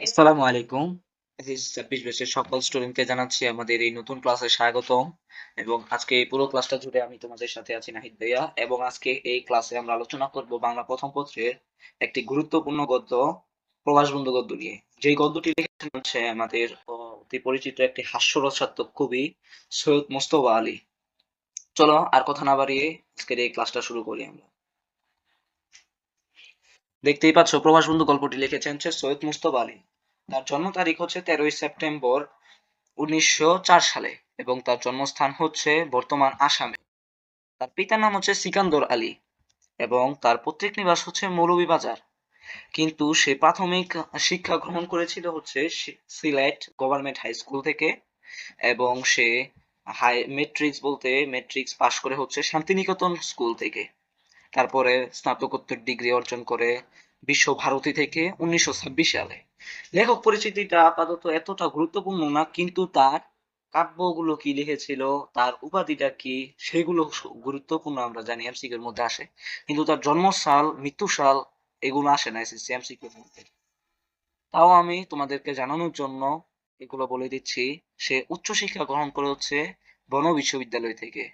আসসালামু আলাইকুম। ২৬ ব্যাচের সকল স্টুডেন্টকে জানাচ্ছি আমাদের এই নতুন ক্লাসে স্বাগতম। এবং আজকে এই পুরো ক্লাসটা জুড়ে আমি তোমাদের সাথে আছি নাহিদ ভাইয়া। এবং আজকে এই ক্লাসে আমরা আলোচনা করব বাংলা প্রথম পত্রের একটি গুরুত্বপূর্ণ গদ্য, প্রবাস বন্ধু গদ্য নিয়ে। যেই গদ্যটি লিখেছেন হচ্ছে আমাদের অতি পরিচিত একটি হাস্যরসাত্মক কবি সৈয়দ মুজতবা আলী। চলো আর কথা না বাড়িয়ে আজকের এই ক্লাসটা শুরু করি আমরা। দেখতেই পাচ্ছ, প্রবাস বন্ধু গল্পটি লিখেছেন হচ্ছে সৈয়দ মুজতবা আলী। তার জন্ম তারিখ হচ্ছে 13ই সেপ্টেম্বর 1904 সালে এবং তার জন্মস্থান হচ্ছে বর্তমান আসামে। তার পিতার নাম হচ্ছে সিকান্দর আলী এবং তার পৈতৃক নিবাস হচ্ছে মৌলভীবাজার। কিন্তু সে প্রাথমিক শিক্ষা গ্রহণ করেছিল হচ্ছে সিলেট গভর্নমেন্ট হাই স্কুল থেকে। এবং সে হাই মেট্রিক্স বলতে মেট্রিক্স পাশ করে হচ্ছে শান্তিনিকেতন স্কুল থেকে। তারপরে স্নাতকোত্তর ডিগ্রি অর্জন করে বিশ্বভারতী থেকে 1926 সালে। লেখক পরিচিতিটা আপাতত এতটা গুরুত্বপূর্ণ না, কিন্তু তার কাব্যগুলো কি লিখেছিল, তার উপাধিটা কি, সেগুলো গুরুত্বপূর্ণ আমরা জানি, এমসিকিউ এর মধ্যে আসে। কিন্তু তার জন্মসাল, মৃত্যুসাল এগুলো আসে না এসএসসি এমসিকিউ এর মধ্যে। তাও আমি তোমাদেরকে জানানোর জন্য এগুলো বলে দিচ্ছি। সে উচ্চশিক্ষা গ্রহণ করে হচ্ছে বন বিশ্ববিদ্যালয় থেকে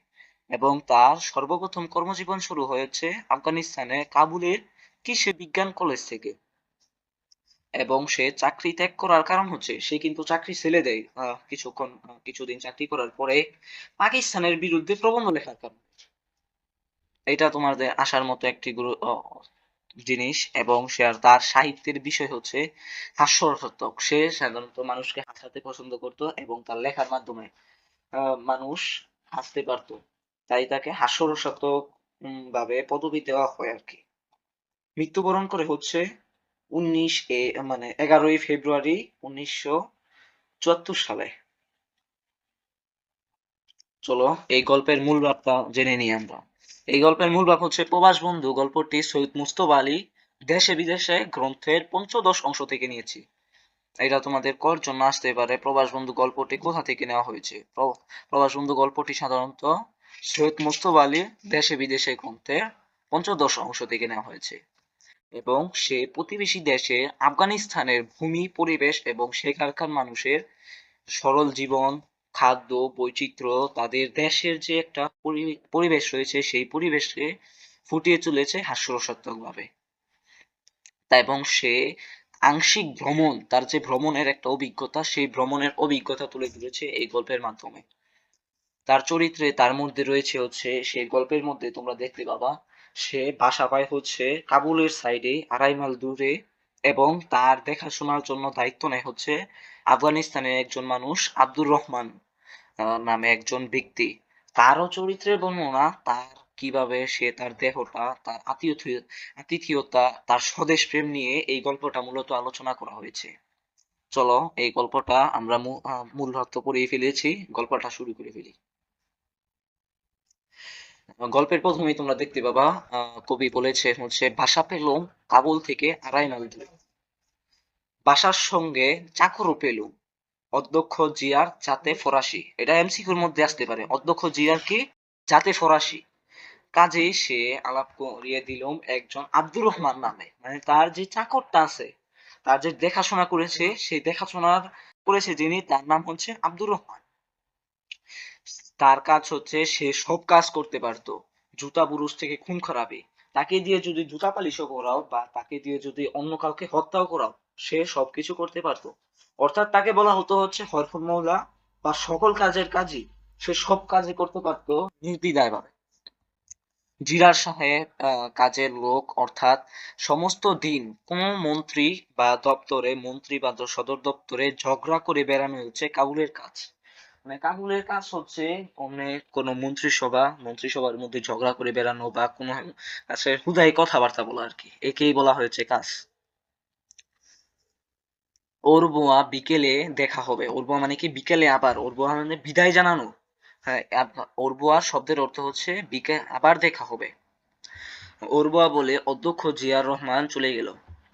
এবং তার সর্বপ্রথম কর্মজীবন শুরু হয়েছে আফগানিস্তানে কাবুলের কৃষি বিজ্ঞান কলেজ থেকে। এবং সে চাকরি ত্যাগ করার কারণ হচ্ছে সে কিন্তু চাকরি ছেড়ে দেয় কিছুদিন চাকরি করার পরে পাকিস্তানের বিরুদ্ধে প্রবন্ধ লেখার কারণে। এটা তোমাদের আসার মতো একটি জিনিস। এবং সে আর তার সাহিত্যের বিষয় হচ্ছে হাস্যরসাত্মক। সে সাধারণত মানুষকে হাসাতে পছন্দ করত এবং তার লেখার মাধ্যমে মানুষ হাসতে পারত। তাই তাকে হাস্যরসাত্মক ভাবে পদবি দেওয়া হয় আর কি। মৃত্যুবরণ করে হচ্ছে 11ই ফেব্রুয়ারি 1974 সালে। চলো এই গল্পের মূল ভাবটা জেনে নিই আমরা। এই গল্পের মূল ভাব হচ্ছে প্রবাস বন্ধু গল্পটি সৈয়দ মুজতবা আলী দেশে বিদেশে গ্রন্থের পঞ্চদশ অংশ থেকে নিয়েছি। এটা তোমাদের কর জন্য আসতে পারে প্রবাস বন্ধু গল্পটি কোথা থেকে নেওয়া হয়েছে। প্রবাস বন্ধু গল্পটি সাধারণত সৈয়দ মুজতবা আলী দেশে বিদেশে গ্রন্থের পঞ্চদশ অংশ থেকে নেওয়া হয়েছে। এবং সে প্রতিবেশী দেশে আফগানিস্তানের ভূমি, পরিবেশ এবং সেখানকার মানুষের সরল জীবন, খাদ্য, বৈচিত্র্য, তাদের দেশের যে একটা পরিবেশ রয়েছে সেই পরিবেশকে ফুটিয়ে তুলেছে হাস্যরসাত্মক ভাবে। তা এবং সে আংশিক ভ্রমণ, তার যে ভ্রমণের একটা অভিজ্ঞতা, সেই ভ্রমণের অভিজ্ঞতা তুলে ধরেছে এই গল্পের মাধ্যমে। তার চরিত্রে তার মধ্যে রয়েছে হচ্ছে, সেই গল্পের মধ্যে তোমরা দেখতে পাবা সে বাসা পায় হচ্ছে কাবুলের সাইডে 2.5 মাইল দূরে। এবং তার দেখাশোনার জন্য দায়িত্ব নেয় হচ্ছে আফগানিস্তানের একজন মানুষ আব্দুর রহমান নামে একজন ব্যক্তি। তারও চরিত্রের বর্ণনা, তার কিভাবে সে তার দেহটা, তার আতিথেয়তা, তার স্বদেশ প্রেম নিয়ে এই গল্পটা মূলত আলোচনা করা হয়েছে। চলো এই গল্পটা আমরা মূল ভাব তো পড়েই ফেলেছি, গল্পটা শুরু করে ফেলি। গল্পের প্রথমেই তোমরা দেখতে পাবা কবি বলেছে হচ্ছে ভাষা পেলুম কাবুল থেকে 2.5 মাইল দূরে, বাসার সঙ্গে চাকরও পেলুম অধ্যক্ষ জিয়ার জাতে ফরাসি। এটা এমসিকিউর মধ্যে আসতে পারে, অধ্যক্ষ জিয়ার কি জাতে ফরাসি। কাজেই সে আলাপ করিয়ে দিলুম একজন আব্দুর রহমান নামে, মানে তার যে চাকরটা আছে, তার যে দেখাশোনা করেছে, সেই দেখাশোনার করেছে যিনি, তার নাম হচ্ছে আব্দুর রহমান। তার কাজ হচ্ছে সে সব কাজ করতে পারতো, জুতা বুরুজ থেকে খুন খারাপি। তাকে দিয়ে যদি জুতা পালিশও করাও বা তাকে দিয়ে যদি অন্য কাউকে হত্যাও করাও, সে সবকিছু করতে পারতো। অর্থাৎ তাকে বলা হতো হচ্ছে হরফুল মৌলা, বা সকল কাজের কাজই সে সব কাজই করতে পারতো নির্দ্বিধায় ভাবে। জিরার সাহেব কাজের লোক, অর্থাৎ সমস্ত দিন কোন মন্ত্রী বা দপ্তরে, মন্ত্রী বা সদর দপ্তরে ঝগড়া করে বেড়ানো হচ্ছে কাবুলের কাজ। মানে কাবুলের কাজ হচ্ছে অনেক কোনো মন্ত্রিসভার মধ্যে ঝগড়া করে বেড়ানো বা কোনো কাছে হুদাই কথাবার্তা বলা আর কি, একেই বলা হয়েছে কাজ। ওর বুয়া বিকেলে দেখা হবে, ওর বুয়া মানে কি বিকেলে আবার, ওর বুয়া মানে বিদায় জানানো। হ্যাঁ, ওর বুয়া শব্দের অর্থ হচ্ছে বিকেল আবার দেখা হবে। ওরবা বলে অধ্যক্ষ জিয়ার রহমান চলে গেল।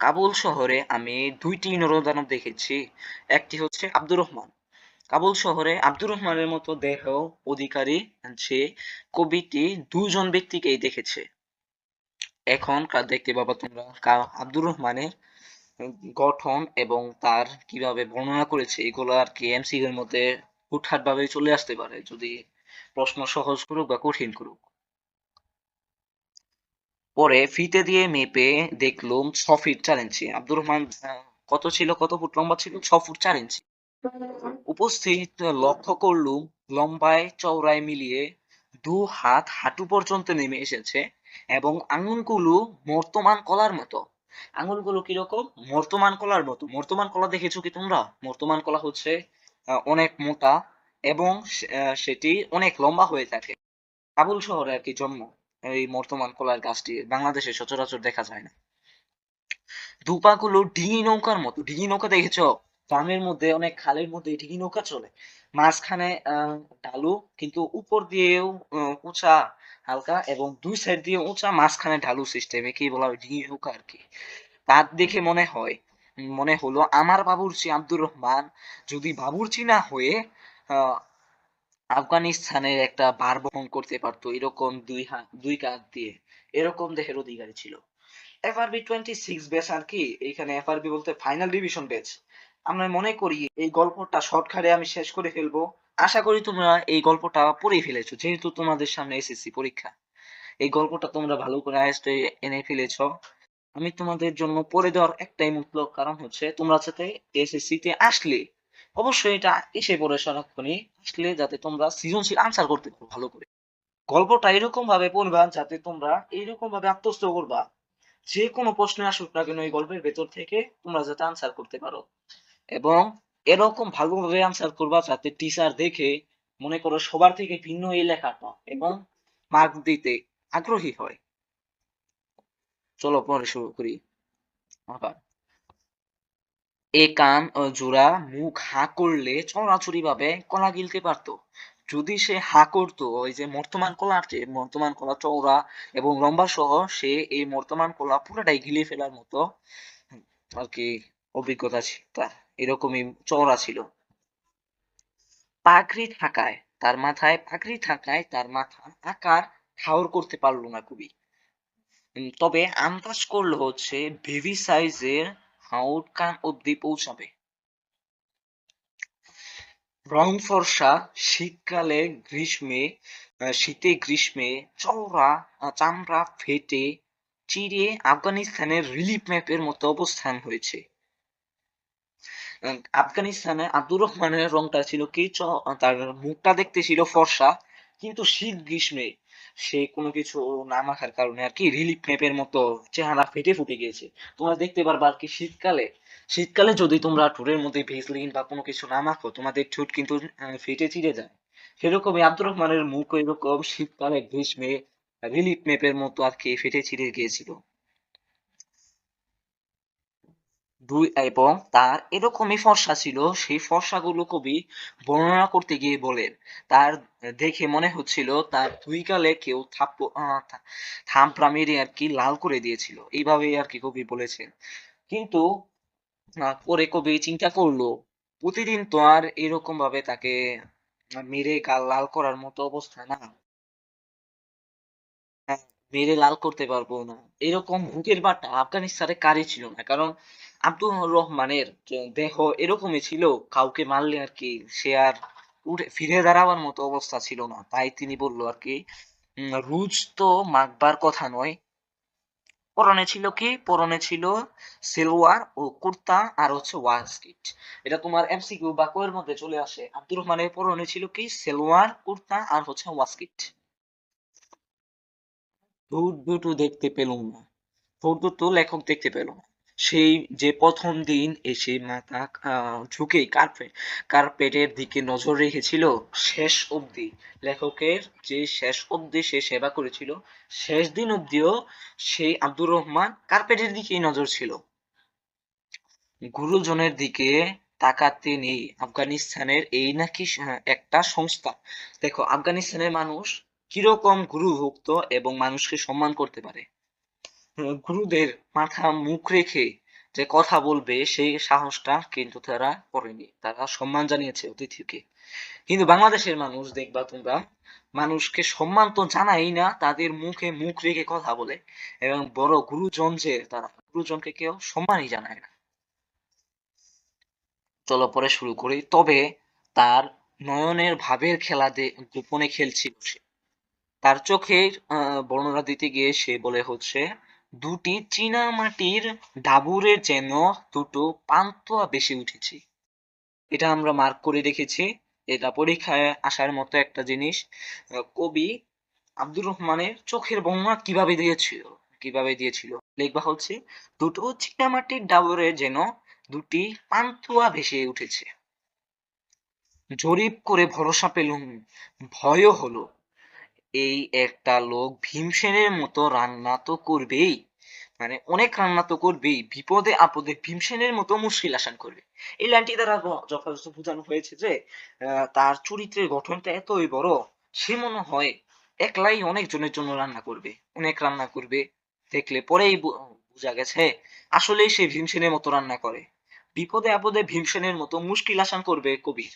কাবুল শহরে আমি দুইটি নরদানব দেখেছি, একটি হচ্ছে আব্দুর রহমান। কাবুল শহরে আব্দুর রহমানের মতো দেহ অধিকারী সে কবিটি দুজন ব্যক্তিকেই দেখেছে। এখন দেখতে পাবা তোমরা আব্দুর রহমানের গঠন এবং তার কিভাবে বর্ণনা করেছে এগুলো আর কি এমসিকিউ এর মধ্যে হুটহাট ভাবে চলে আসতে পারে যদি প্রশ্ন সহজ করুক বা কঠিন করুক। পরে ফিতে দিয়ে মেপে দেখলুম 6 ফিট 4 ইঞ্চি। আব্দুর রহমান কত ছিল, কত ফুট লম্বা ছিল? 6 ফুট 4 ইঞ্চি। উপস্থিত লক্ষ্য করলুম লম্বায় চওড়ায় মিলিয়ে 2 হাত হাঁটু পর্যন্ত নেমে এসেছে এবং আঙুলগুলো মর্তমান কলার মতো। আঙুলগুলো কিরকম? মর্তমান কলার মতো। মর্তমান কলা দেখেছো কি তোমরা? মর্তমান কলা হচ্ছে অনেক মোটা এবং সেটি অনেক লম্বা হয়ে থাকে। কাবুল শহরে আর কি জন্ম এই মর্তমান কলার গাছটি, বাংলাদেশে সচরাচর দেখা যায় না। দুপাগুলো ডিঙি নৌকার মতো। ডিঙি নৌকা দেখেছো? গ্রামের মধ্যে অনেক খালের মধ্যে ডিঙি নৌকা চলে, মাঝখানে ঢালু কিন্তু উপর দিয়েও উঁচা হালকা এবং দুই সাইড দিয়ে উঁচা, মাঝখানে ঢালু সিস্টেম, একেই বলা হয় ডিঙি নৌকা আর কি। তার দেখে মনে হলো আমার বাবুর্চি আব্দুর রহমান যদি বাবুর্চি না হয়ে আহ আফগানিস্তানের একটা ভার বহন করতে পারতো এরকম দুই কাঁধ দিয়ে, এরকম দেহের অধিকারী ছিল। এফআরবি 26 ব্যাচ আর কি, এখানে এফআরবি বলতে ফাইনাল ডিভিশন ব্যাচ। আমরা মনে করি এই গল্পটা শর্টকাটে আমি শেষ করে ফেলবো। আশা করি তোমরা এই গল্পটা পড়েই ফেলেছো, যেহেতু তোমাদের সামনে এসএসসি পরীক্ষা। এই গল্পটা তোমরা ভালো করে আয়ত্তে এনে ফেলেছো। আমি তোমাদের জন্য পড়ে দেওয়ার একটাই মতলব কারণ হচ্ছে তোমরা যাতে এসএসসি তে আসলে অবশ্যই এটা এসে পড়ে সারাক্ষণই আসলে যাতে তোমরা সৃজনশীল আনসার করতে পারো ভালো করে। গল্পটা এরকম ভাবে পড়বা যাতে তোমরা এইরকম ভাবে আত্মস্থ করবা যে কোনো প্রশ্ন আসুক না কেন এই গল্পের ভেতর থেকে তোমরা যাতে আনসার করতে পারো এবং এরকম ভালোভাবে আনসার করবা যাতে টিচার দেখে মনে করো সবার থেকে ভিন্ন এই লেখাটা এবং মার্ক দিতে আগ্রহী হয়। চলো পরে শুরু করি আবার। এ কান জোড়া মুখ হা করলে চড়াচড়ি ভাবে কলা গিলতে পারতো। যদি সে হা করতো, ওই যে মর্তমান কলার যে মর্তমান কলা চওড়া এবং লম্বা সহ সে এই মর্তমান কলা পুরোটাই গিলে ফেলার মতো আর কি অভিজ্ঞতা ছিল তার, এরকমই চওড়া ছিল। পাগড়ি থাকায় তার মাথা আকার ঠাউর করতে পারলো না কবি। তবে আন্দাজ করলো হচ্ছে বেবি সাইজের, হাউট কান অব্দি পৌঁছাবে। রং ফর্সা, শীতকালে শীতে গ্রীষ্মে চওড়া, চামড়া ফেটে চিরে আফগানিস্তানের রিলিফ ম্যাপের মতো অবস্থান হয়েছে। আফগানিস্তানে আব্দুর রহমানের রংটা ছিল কি তার মুখটা দেখতে ছিল ফর্সা, কিন্তু শীত গ্রীষ্মে সে কোনো কিছু না মাখার কারণে আর কি রিলিফ ম্যাপের মতো চেহারা ফেটে ফুটে গিয়েছে। তোমরা দেখতে পারবা আর কি শীতকালে যদি তোমরা ঠোঁটের মধ্যে ভেসলিন বা কোনো কিছু না মাখো তোমাদের ঠোঁট কিন্তু ফেটে চিড়ে যায়। সেরকমই আব্দুর রহমানের মুখ এরকম শীতকালে গ্রীষ্মে রিলিফ ম্যাপের মতো আর কি ফেটে চিড়ে গিয়েছিল। এবং তার এরকমই ফর্সা ছিল, সেই ফর্সাগুলো কবি বর্ণনা করতে গিয়ে বলেন তার দেখে মনে হচ্ছিল তার দুই গালে কেউ থাপড়া মেরে আর কি লাল করে দিয়েছিল, এইভাবেই আর কি কবি বলেছেন। কিন্তু পরে কবি চিন্তা করলো প্রতিদিন তো আর এরকম ভাবে তাকে মেরে গাল লাল করার মতো অবস্থা না, হ্যাঁ, মেরে লাল করতে পারবো না এরকম বুকের ভারটা আফগানিস্তানে কারই ছিল না, কারণ আব্দুর রহমানের যে দেহ এরকমই ছিল, কাউকে মারলে আর কি সে আর উঠে ফিরে দাঁড়াবার মতো অবস্থা ছিল না, তাই তিনি বললো আর কি রুজ তো মাখবার কথা নয়। পরনে ছিল সেলোয়ার ও কুর্তা আর হচ্ছে ওয়াস্কিট। এটা তোমার এমসিকিউ বা কোয়ের মধ্যে চলে আসে। আব্দুর রহমানের পরনে ছিল কি সেলোয়ার কুর্তা আর হচ্ছে ওয়াস্কিট। ঠোঁট দুটো দেখতে পেলুম না, ঠোঁট দুটো লেখক দেখতে পেল না। সেই যে প্রথম দিন এসে মাথা ঝুঁকে কার্পেটের দিকে নজর রেখেছিল শেষ অবধি, লেখকের যে শেষ অবধি সে সেবা করেছিল, শেষ দিন অবধিও সেই আব্দুর রহমান কার্পেটের দিকেই নজর ছিল, গুরুজনের দিকে তাকাতে নেই। আফগানিস্তানের এই নাকি একটা সংস্থা। দেখো আফগানিস্তানের মানুষ কিরকম গুরুভক্ত এবং মানুষকে সম্মান করতে পারে। গুরুদের মাথা মুখ রেখে যে কথা বলবে সেই সাহসটা কিন্তু তারা করেনি, তারা সম্মান জানিয়েছে অতিথিকে। কিন্তু বাংলাদেশের মানুষ দেখবা তোমরা মানুষকে সম্মান তো জানাই না, তাদের মুখে মুখ রেখে কথা বলে, এবং বড় গুরুজন যে তারা গুরুজনকে কেউ সম্মানই জানায় না। চলো পরে শুরু করি। তবে তার নয়নের ভাবের খেলা গোপনে খেলছিল সে। তার চোখের বর্ণনা দিতে গিয়ে সে বলে হচ্ছে, দুটি চীনামাটির ডাবুরের যেন দুটো পান্তুয়া বেশি উঠেছে। এটা আমরা মার্ক করে রেখেছি, এটা পরীক্ষায় আসার মতো একটা জিনিস। কবি আব্দুর রহমানের চোখের বর্ণনা কিভাবে দিয়েছিল লিখবা হচ্ছে, দুটো চীনামাটির ডাবরে যেন দুটি পান্তুয়া ভেসে উঠেছে। জরিপ করে ভরসা পেলুম, ভয়ও হলো। এই একটা লোক ভীমসেনের মতো রান্না তো করবেই, মানে অনেক রান্না তো করবেই, বিপদে আপদে ভীমসেনের মতো মুশকিল আসান করবে। এই লাইনটি দ্বারা যথাযথ বোঝানো হয়েছে যে তার চরিত্রের গঠনটা এতই বড়, সে মনে হয় একলাই অনেক জনের জন্য রান্না করবে, অনেক রান্না করবে। দেখলে পরেই বোঝা গেছে আসলেই সে ভীমসেনের মতো রান্না করে। বিপদে আপদে ভীমসেনের মতো মুশকিল আসান করবে কবির।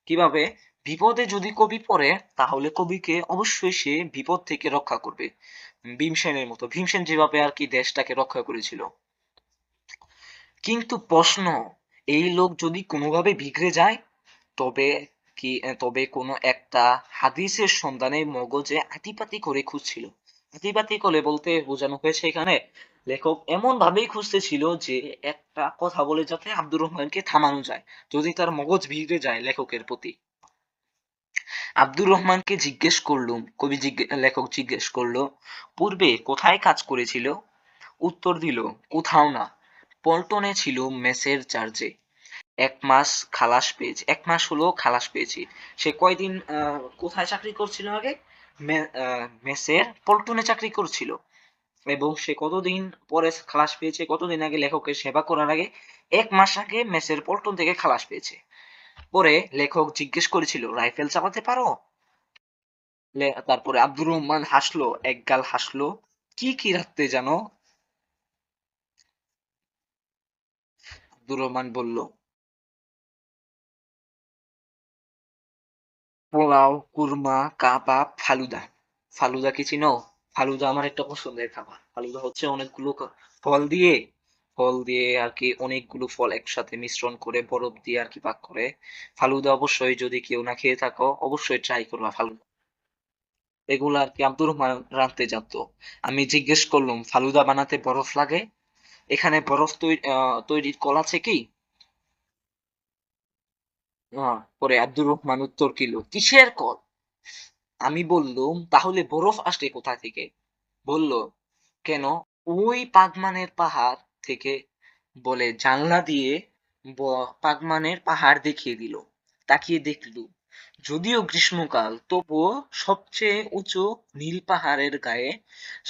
কিভাবে? বিপদে যদি কবি পড়ে তাহলে কবিকে অবশ্যই সে বিপদ থেকে রক্ষা করবে, ভীমসেনের মতো, ভীমসেন যেভাবে আর কি দেশটাকে রক্ষা করেছিল। কিন্তু প্রশ্ন, এই লোক যদি কোনোভাবে বিগড়ে যায়, তবে তবে কোনো একটা হাদিসের সন্ধানে মগজে আতিপাতি করে খুঁজছিল। আতিপাতি করে বলতে বোঝানো হয়েছে এখানে, লেখক এমন ভাবেই খুঁজতেছিল যে একটা কথা বলে যাতে আব্দুর রহমানকে থামানো যায়, যদি তার মগজ বিগড়ে যায় লেখকের প্রতি। আব্দুর রহমানকে জিজ্ঞেস করলুম, লেখক জিজ্ঞেস করলো, পূর্বে কোথায় কাজ করেছিল? উত্তর দিল, কোথাও না, পল্টনে ছিল মেসের চার্জে। 1 মাস খালাস পেয়েছি, 1 মাস হলো খালাস পেয়েছি। সে কয়দিন কোথায় চাকরি করছিল আগে? মেসের পল্টনে চাকরি করছিল। এবং সে কতদিন পরে খালাস পেয়েছে, কতদিন আগে? লেখকের সেবা করার আগে 1 মাস আগে মেসের পল্টন থেকে খালাস পেয়েছে। পরে লেখক জিজ্ঞেস করেছিল, রাইফেল চালাতে পারো? তারপরে আব্দুর রহমান হাসলো, একগাল হাসলো। কি কি রাখতে জানো? আব্দুর রহমান বলল, পোলাও, কুরমা, কাবাব, ফালুদা। ফালুদা কি চিনো? ফালুদা আমার একটা পছন্দের খাবার। ফালুদা হচ্ছে অনেকগুলো ফল দিয়ে, আর কি অনেকগুলো ফল একসাথে মিশ্রণ করে বরফ দিয়ে আর কি পাক করে। ফালুদা অবশ্যই যদি কেউ না খেয়ে থাকো অবশ্যই ট্রাই করবা ফালুদা। এগুলো আর কি আব্দুর রহমান রাঁধতে জানতো। আমি জিজ্ঞেস করলাম, ফালুদা বানাতে বরফ লাগে? এখানে বরফ তৈরির কল আছে কি? পরে আব্দুর রহমান উত্তর দিল, কিসের কল? আমি বললুম, তাহলে বরফ আসে কোথা থেকে? বলল, কেন? ওই পাগমানের পাহাড় থেকে। বলে জানলা দিয়ে পাগমানের পাহাড় দেখিয়ে দিল। তাকিয়ে দেখলু, যদিও গ্রীষ্মকাল তবুও সবচেয়ে উঁচু নীল পাহাড়ের গায়ে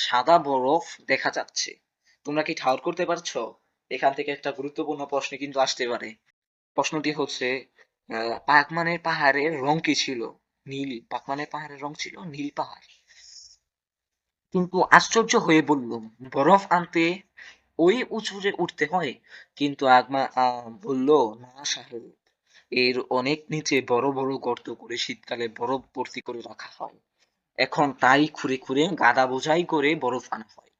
সাদা বরফ দেখা যাচ্ছে। তোমরা কি ঠাহর করতে পারছো? এখান থেকে একটা গুরুত্বপূর্ণ প্রশ্ন কিন্তু আসতে পারে। প্রশ্নটি হচ্ছে, পাগমানের পাহাড়ের রং কি ছিল? নীল। পাগমানের পাহাড়ের রং ছিল নীল পাহাড়। কিন্তু আশ্চর্য হয়ে বললুম, বরফ আনতে ওই উঁচুতে উঠতে হয়? কিন্তু আগমা বলল, না সাহেব, এর অনেক নিচে বড় বড় গর্ত করে শীতকালে বরফ ভর্তি করে রাখা হয়। এখন তাই খুঁড়ে খুঁড়ে গাদা বোঝাই করে বরফ আনা হয়।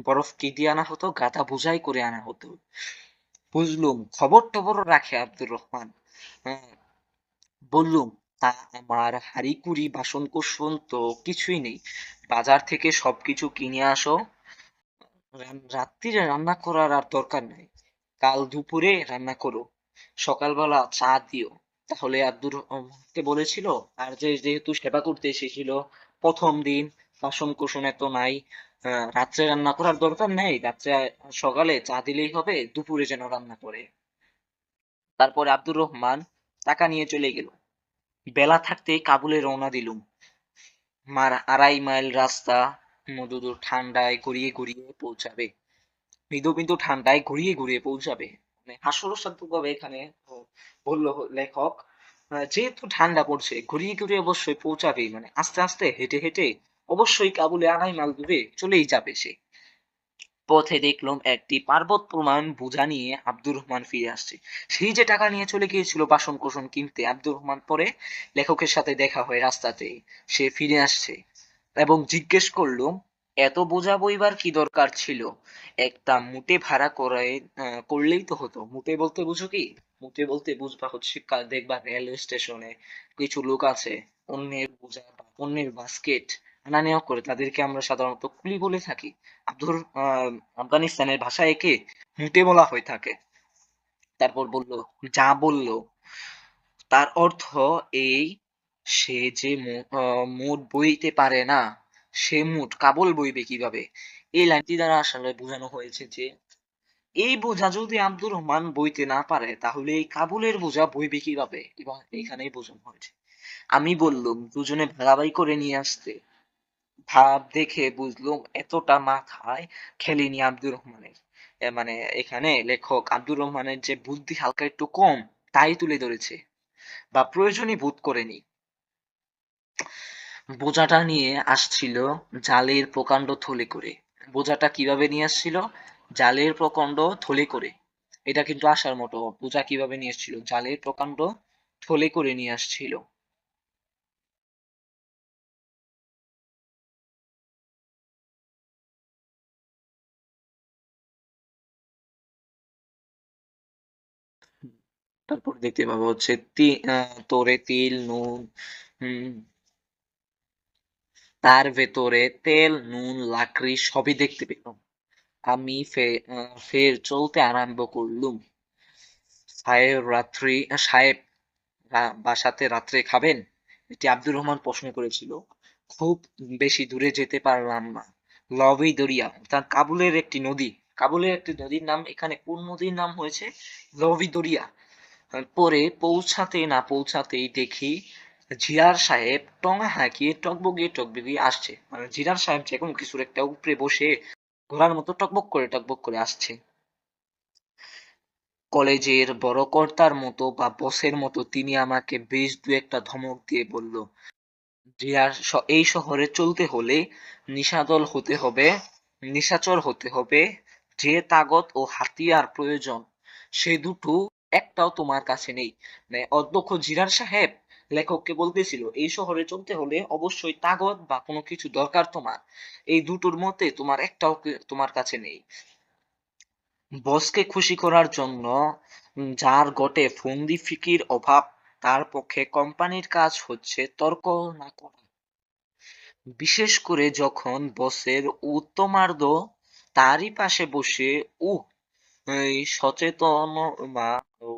বরফ কি দিয়ে আনা হতো? গাদা বোঝাই করে আনা হতো। বুঝলুম, খবর টবর রাখে আব্দুর রহমান। হ্যাঁ, বললুম, তা আমার হাঁড়িকুড়ি বাসন কোসন তো কিছুই নেই, বাজার থেকে সবকিছু কিনে আসো। রাত্তিরে রান্না করার আর দরকার নাই, কাল দুপুরে রান্না করো, সকালবেলা চা দিও। তাহলে আব্দুর রহমানকে বলেছিল, আর যেহেতু সেবা করতে এসেছিল প্রথম দিন, বাসন কোসন এত নাই, রাত্রে রান্না করার দরকার নেই, রাত্রে সকালে চা দিলেই হবে, দুপুরে যেন রান্না করে। তারপরে আব্দুর রহমান টাকা নিয়ে চলে গেল। বেলা থাকতেই কাবুলে রওনা দিলুম। 2.5 মাইল রাস্তা, মধুর ঠান্ডায় গড়িয়ে গড়িয়ে পৌঁছাবে, মৃদু মৃদু ঠান্ডায় ঘুরিয়ে ঘুরিয়ে পৌঁছাবে। মানে হাস্যরসাত্মক ভাবে এখানে বললো লেখক, যেহেতু ঠান্ডা পড়ছে ঘুরিয়ে ঘুরিয়ে অবশ্যই পৌঁছাবেই, মানে আস্তে আস্তে হেঁটে হেঁটে অবশ্যই কাবুলে 2.5 মাইল দূরে চলেই যাবে সে। পথে দেখলাম একটি পার্বত প্রমাণ বোঝা নিয়ে আব্দুর রহমান ফিরে আসছে। সেই যে টাকা নিয়ে চলে গিয়েছিল বাসন কোসন কিনতে, আব্দুর রহমান পরে লেখকের সাথে দেখা হয় রাস্তাতেই, সে ফিরে আসছে এবং জিজ্ঞেস করলো এত বোঝা বইবার কি দরকার ছিল, একটা মুটে ভাড়া করে করলেই তো হতো। মুটে বলতে বুঝো কি? মুটে বলতে বুঝবা হচ্ছে দেখবা রেলওয়ে স্টেশনে কিছু লোক আছে অন্যের বোঝা বা অন্যের বাস্কেট আনা নেওয়া করে, তাদেরকে আমরা সাধারণত কুলি বলে থাকি। আফগানিস্তানের ভাষায় একে মুটে বলা হয়ে থাকে। তারপর বলল যা বলল তার অর্থ এই, সে যে মুঠ বইতে পারে না সে মুঠ কাবুল বইবে কিভাবে। এই লাইনটি দ্বারা আসলে বোঝানো হয়েছে যে এই বোঝা যদি আব্দুর রহমান বইতে না পারে তাহলে এই কাবুলের বোঝা বইবে কিভাবে, এবং এখানেই বোঝানো হয়েছে। আমি বললুম দুজনে ভাগাভাগি করে নিয়ে আসতে। ভাব দেখে বুঝলুম এতটা মাথায় খেলেনি আব্দুর রহমানের। মানে এখানে লেখক আব্দুর রহমানের যে বুদ্ধি হালকা একটু কম তাই তুলে ধরেছে, বা প্রয়োজনই বোধ করেনি। বোঝাটা নিয়ে আসছিল জালের প্রকাণ্ড থলে করে। বোঝাটা কিভাবে নিয়ে আসছিল? জালের প্রকাণ্ড থলে করে। এটা কিন্তু আসার মতো। বোঝা কিভাবে নিয়ে আসছিল? জালের প্রকাণ্ড থলে করে নিয়ে আসছিল। তারপর দেখতে পাবো হচ্ছে তোরে তিল নুন, হুম, তার ভেতরে তেল নুন লাকড়ি সবই দেখতে পেলাম। আমি ফের চলতে আরম্ভ করলুম। সাহেব বাসাতে রাত্রে খাবেন? এটি আব্দুর রহমান প্রশ্ন করেছিল। খুব বেশি দূরে যেতে পারলাম না। লবই দরিয়া অর্থাৎ কাবুলের একটি নদী, কাবুলের একটি নদীর নাম, এখানে কোন নদীর নাম হয়েছে? লবি দরিয়া। পরে পৌঁছাতে না পৌঁছাতেই দেখি জিয়ার সাহেব টঙা হাঁকিয়ে টকবগিয়ে টকবগিয়ে আসছে। মানে জিরার সাহেব যে কোনো কিছুর একটা উপরে বসে ঘোড়ার মতো টকবক করে আসছে। কলেজের বড় কর্তার মতো বা বসের মতো তিনি আমাকে বেশ দু একটা ধমক দিয়ে বলল, এই শহরে চলতে হলে নিশাদল হতে হবে, নিশাচর হতে হবে, যে তাগত ও হাতিয়ার প্রয়োজন সে দুটো একটাও তোমার কাছে নেই। মানে অধ্যক্ষ জিরার সাহেব লেখককে বলতেছিল এই শহরে চলতে হলে অবশ্যই তাগত বা কোনো কিছু দরকার তোমার, এই দুটোর মধ্যে তোমার একটাও তোমার কাছে নেই। বসকে খুশি করার জন্য যার গটে ফন্দি ফিকির অভাব, তার পক্ষে কোম্পানির কাজ হচ্ছে তর্ক না করা। বিশেষ করে যখন বসের উত্তমার্ধ তারই পাশে বসে এই সচেতনমা ও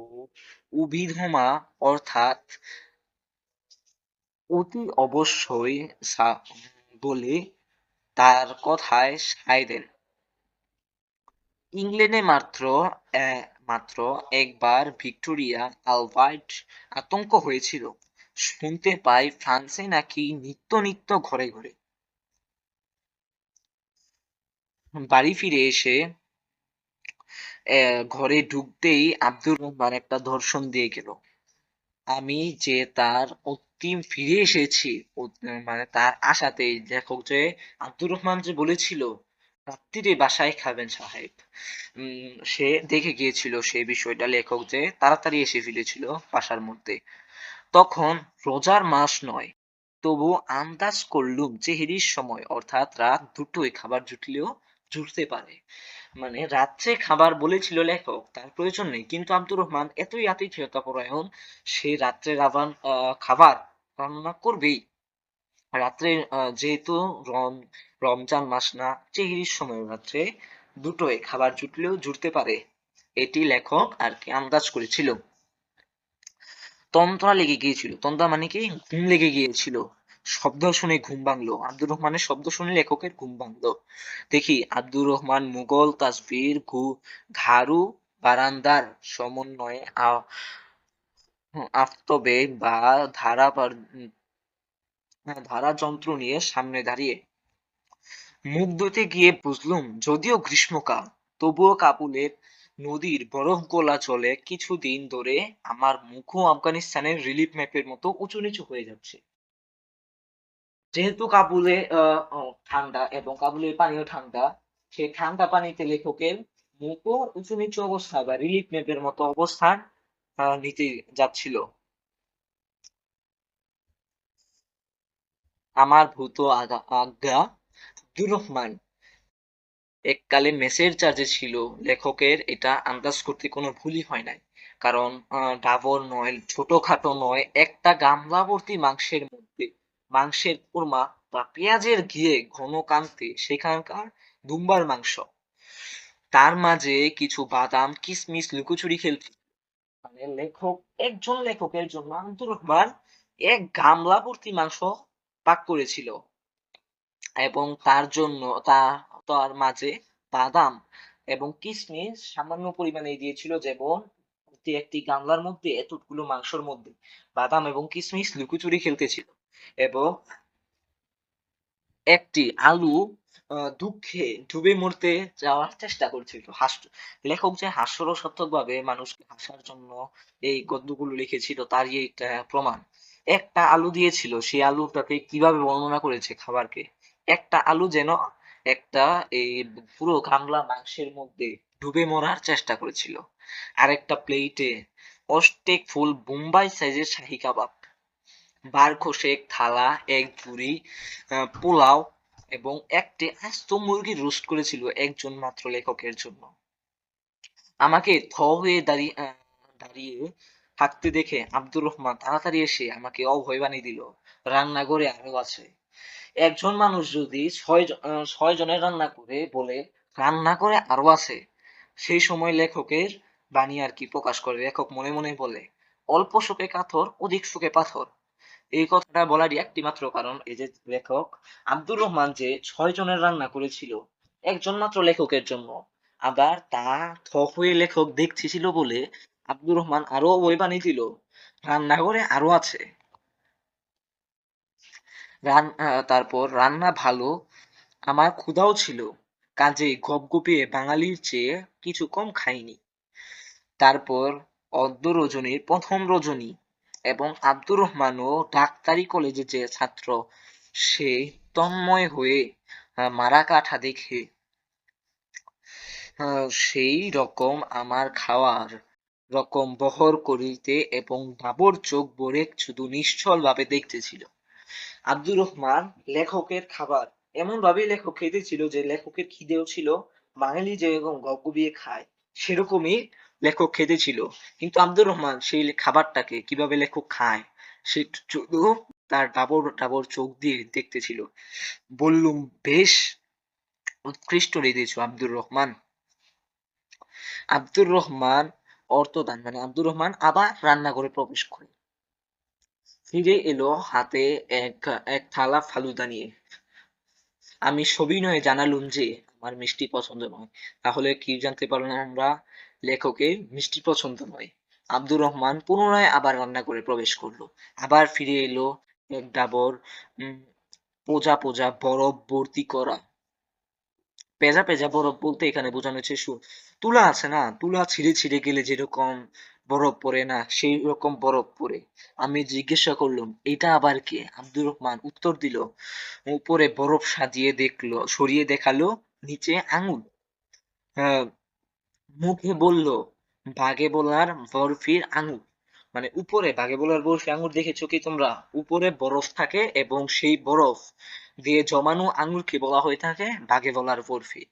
উবিধমা অর্থাৎ অতি অবশ্যই বলে তার কথায় সায় দেন। ইংল্যান্ডে মাত্র একবার ভিক্টোরিয়া আলবার্ট আতঙ্ক হয়েছিল। শুনতে পাই ফ্রান্সে নাকি নিত্য নিত্য ঘরে ঘরে। বাড়ি ফিরে এসে ঘরে ঢুকতেই আব্দুর রহমান একটা ধর্ষণ দিয়ে গেল। আমি যে তার অন্তিম ফিরে এসেছি মানে তার আশাতেই, লেখক যে আব্দুর রহমান যে বলেছিল রাত্রিরে বাসায় খাবেন সাহেব, সে দেখে গিয়েছিল সেই বিষয়টা, লেখক যে তাড়াতাড়ি এসে ফিরেছিল বাসার মধ্যে। তখন রোজার মাস নয়, তবু আন্দাজ করলুম সেহরির সময় অর্থাৎ রাত দুটোয় খাবার জুটলেও জুটতে পারে। মানে রাত্রে খাবার বলেছিল লেখক তার প্রয়োজন নেই, কিন্তু আব্দুর রহমান এতই আতিথেয়তা পরায়ণ, সে রাত্রে খাবার রান্না করবেই। রাত্রে যেহেতু রমজান মাস না, সেহরির সময় রাত্রে দুটোয় খাবার জুটলেও জুটতে পারে, এটি লেখক আর কি আন্দাজ করেছিল। তন্দ্রা লেগে গিয়েছিল, তন্দ্রা মানে কি ঘুম লেগে গিয়েছিল। শব্দ শুনে ঘুম ভাঙলো, আব্দুর রহমানের শব্দ শুনে লেখকের ঘুম ভাঙলো। দেখি আব্দুর রহমান মুঘল তাসবির ঘাড়ু বারান্দার সমন্বয়ে আফতবে বা ধারা যন্ত্র নিয়ে সামনে দাঁড়িয়ে। মুখ ধুতে গিয়ে বুঝলুম যদিও গ্রীষ্মকাল, তবুও কাবুলের নদীর বরফ গলা জলে কিছুদিন ধরে আমার মুখও আফগানিস্তানের রিলিফ ম্যাপের মতো উঁচু নিচু হয়ে যাচ্ছে। যেহেতু কাবুলে ঠান্ডা এবং কাবুলের পানিও ঠান্ডা, সে ঠান্ডা পানিতে লেখকের মুখও উঁচু নিচু অবস্থা বা রিলিফ ম্যাপের মতো অবস্থান নিতে যাচ্ছিল। আমার ভূত আজ্ঞা আব্দুর রহমান এককালে মেসের চার্জে ছিল। লেখকের এটা আন্দাজ করতে কোনো ভুলই হয় নাই, কারণ ডাবর নয়, ছোটখাটো নয়, একটা গামলা ভর্তি মাংসের কোরমা বা পেঁয়াজের ঘিয়ে ঘন কান্তে সেখানকার দুম্বার মাংস, তার মাঝে কিছু বাদাম কিশমিশ লুকোচুরি খেলছে। মানে একজন লেখকের জন্য আব্দুর রহমান এক গামলা ভর্তি মাংস পাক করেছিল, এবং তার জন্য তার মাঝে বাদাম এবং কিশমিশ সামান্য পরিমাণে দিয়েছিল, যেমন একটি গামলার মধ্যে এতগুলো মাংসের মধ্যে বাদাম এবং কিশমিশ লুকোচুরি খেলতেছিল। এবং একটি আলু দুঃখে ডুবে মরতে যাওয়ার চেষ্টা করছিল। লেখক যে হাস্যরসাত্মক ভাবে মানুষকে হাসার জন্য এই গদ্যগুলো লিখেছিল তারই একটা প্রমাণ। একটা আলু দিয়েছিল, সেই আলুটাকে কিভাবে বর্ণনা করেছে খাবারকে, একটা আলু যেন একটা এই পুরো গামলা মাংসের মধ্যে ডুবে মরার চেষ্টা করেছিল। আরেকটা প্লেটে অষ্টেক ফুল বোম্বাই সাইজের শাহী কাবাব, বার খোশেক থালা, এক ঝুড়ি পোলাও এবং একটি আস্ত মুরগি রোস্ট করেছিল একজন মাত্র লেখকের জন্য। আমাকে হয়ে দাঁড়িয়ে থাকতে দেখে আব্দুর রহমান তাড়াতাড়ি এসে আমাকে অভয় বানিয়ে দিল। রান্নাঘরে আরো আছে। একজন মানুষ যদি ৬ জনের রান্না করে বলে রান্না করে আরো আছে, সেই সময় লেখকের বাণী আর কি প্রকাশ করে। লেখক মনে মনে বলে, অল্প সুখে কাতর, অধিক সুখে পাথর। এই কথাটা বলারই একটি মাত্র কারণ, এই যে লেখক আব্দুর রহমান যে ৬ জনের রান্না করেছিল একজন মাত্র লেখকের জন্য, আবার তা হয়ে লেখক দেখতেছিল বলে আব্দুর রহমান আরো বই বানিয়ে দিল রান্নাঘরে আরো আছে। তারপর রান্না ভালো, আমার ক্ষুধাও ছিল, কাজেই গপগপিয়ে বাঙালির চেয়ে কিছু কম খাইনি। তারপর অদ্য রজনীর প্রথম রজনী, এবং আব্দুর রহমানও ডাক্তারি কলেজে যে ছাত্র, সে তন্ময় হয়ে মারা কাঠা দেখে সেই রকম আমার খাওয়ার রকম বহর করিতে এবং ডাবর চোখ ভরে শুধু নিশ্চল ভাবে দেখতেছিল। আব্দুর রহমান লেখকের খাবার এমন ভাবেই লেখক খেতেছিল যে লেখকের খিদেও ছিল, বাঙালি যেরকম গবগবিয়ে খায় সেরকমই লেখক খেতেছিল। কিন্তু আব্দুর রহমান সেই খাবারটাকে কিভাবে লেখক খায় সে শুধু তার ডাবর ডাবর চোখ দিয়ে দেখতেছিল। বললুম, বেশ উৎকৃষ্ট রেঁধেছো আব্দুর রহমান। আব্দুর রহমান অর্থদান মানে আব্দুর রহমান আবার রান্নাঘরে প্রবেশ করে ফিরে এলো হাতে এক থালা ফালুদা নিয়ে। আমি সবিনয়ে জানালুম যে আমার মিষ্টি পছন্দ নয়। তাহলে কি জানতে পারলাম আমরা? লেখকের মিষ্টি পছন্দ নয়। আব্দুর রহমান পুনরায় আবার রান্নাঘরে প্রবেশ করলো। আবার ফিরে এলো এক ডাবর উম পোজা পোজা বরফ ভর্তি করা। পেঁজা পেঁজা বরফ বলতে এখানে বোঝানো হচ্ছে তুলা আছে না, তুলা ছিঁড়ে ছিঁড়ে গেলে যেরকম বরফ পড়ে না, সেই রকম বরফ পড়ে। আমি জিজ্ঞাসা করলাম, এটা আবার কে? আব্দুর রহমান উত্তর দিল, উপরে বরফ সাজিয়ে দেখলো, সরিয়ে দেখালো, নিচে আঙুল। আহ, মুখে বলল, বাগে বলার বরফির আঙুর। মানে উপরে বাগে বলার বরফি আঙুর দেখেছো কি তোমরা? উপরে বরফ থাকে এবং সেই বরফ দিয়ে জমানো আঙুরকে বলা হয়ে থাকে বাগে বলার বরফি।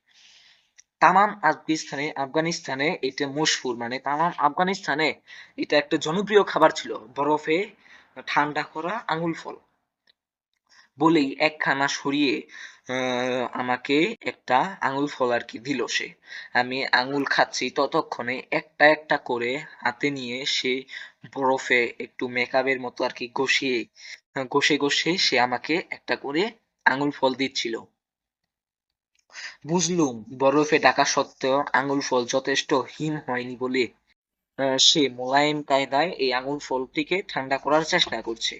তামাম আফগানিস্তানে এটা মশহুর, মানে তামাম আফগানিস্তানে এটা একটা জনপ্রিয় খাবার ছিল, বরফে ঠান্ডা করা আঙুল ফল। বলেই একখানা সরিয়ে আমাকে একটা আঙুল ফল আর কি দিল সে। আমি আঙুল খাচ্ছি, ততক্ষণে একটা একটা করে হাতে নিয়ে সে বরফে একটু মেকআপের মতো আর কি ঘষে ঘষে সে আমাকে একটা করে আঙুল ফল দিচ্ছিল। বুঝলুম বরফে ঢাকা সত্ত্বেও আঙুল ফল যথেষ্ট হিম হয়নি বলে সে মোলায়েম কায়দায় এই আঙুল ফলটিকে ঠান্ডা করার চেষ্টা করছে।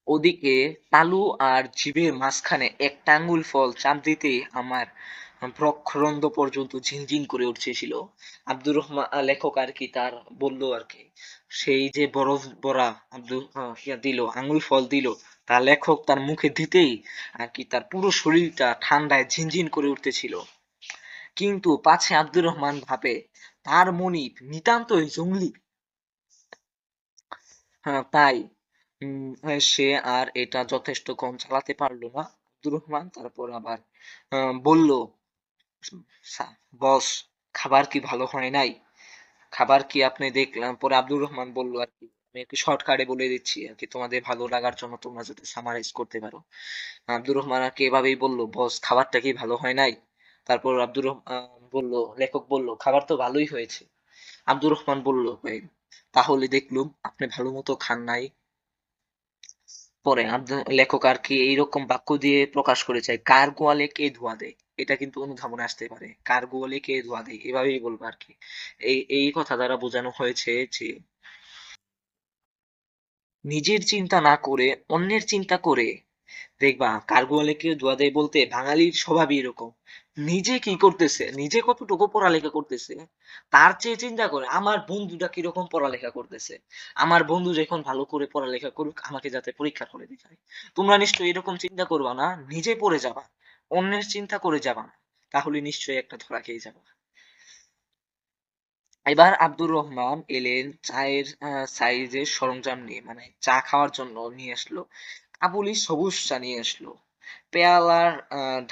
ওদিকে তালু আর জিভের মাঝখানে একটা আঙুল ফল চাপ দিতেই আমার ব্রহ্মরন্ধ্র পর্যন্ত ঝিনঝিন করে উঠতেছিল। আব্দুর রহমান লেখক আর কি তার বললো আর কি, সেই যে বরফ ভরা আব্দুল দিল আঙুল ফল দিল, তার লেখক তার মুখে দিতেই আর কি তার পুরো শরীরটা ঠান্ডায় ঝিনঝিন করে উঠতেছিল। কিন্তু পাছে আব্দুর রহমান ভাবে তার মনিব নিতান্তই জঙ্গলি। হ্যাঁ, তাই সে আর এটা যথেষ্টক্ষণ চালাতে পারলো না আব্দুর রহমান। তারপর আবার বলল, বস, খাবার কি ভালো হয় নাই? খাবার কি আপনি দেখলাম? পরে আব্দুর রহমান বলল আর কি, আমি একটু শর্টকাটে বলে দিচ্ছি আর কি তোমাদের ভালো লাগার জন্য, তোমরা যাতে সামারাইজ করতে পারো। আব্দুর রহমান আর কি এভাবেই বলল, বস, খাবারটা কি ভালো হয় নাই? তারপর বলল, লেখক বলল, খাবার তো ভালোই হয়েছে। আব্দুর রহমান বলল, তাহলে দেখলুম আপনি ভালো মতো খান নাই। পরে লেখক আর কি এইরকম বাক্য দিয়ে প্রকাশ করেছে, কার গোয়ালে কে ধোয়া দেয়। এটা কিন্তু অনুধাবনে আসতে পারে, কার গোয়ালে কে ধোয়া দেয়, এভাবেই বলবো আর কি। এই কথা দ্বারা বোঝানো হয়েছে যে নিজের চিন্তা না করে অন্যের চিন্তা করে দেখবা কার গোয়ালে কে ধোয়া দেয় বলতে বাঙালির স্বভাবই এরকম। নিজে কি করতেছে, নিজে কতটুকু পড়ালেখা করতেছে তার চেয়ে চিন্তা করে আমার বন্ধুটা কিরকম পড়ালেখা করতেছে, আমার বন্ধু যখন ভালো করে পড়ালেখা করুক আমাকে যাতে পরীক্ষার হলে দেখায়। তোমরা নিশ্চয়ই এরকম চিন্তা করবা না, নিজে পড়ে যাবা, অন্যের চিন্তা করে যাবা না, তাহলে নিশ্চয়ই একটা ধরা খেয়ে যাবা। এবার আব্দুর রহমান এলেন চায়ের সাইজের সরঞ্জাম নিয়ে, মানে চা খাওয়ার জন্য নিয়ে আসলো। কাবুলি সবুজ চা নিয়ে আসলো। পেয়ালার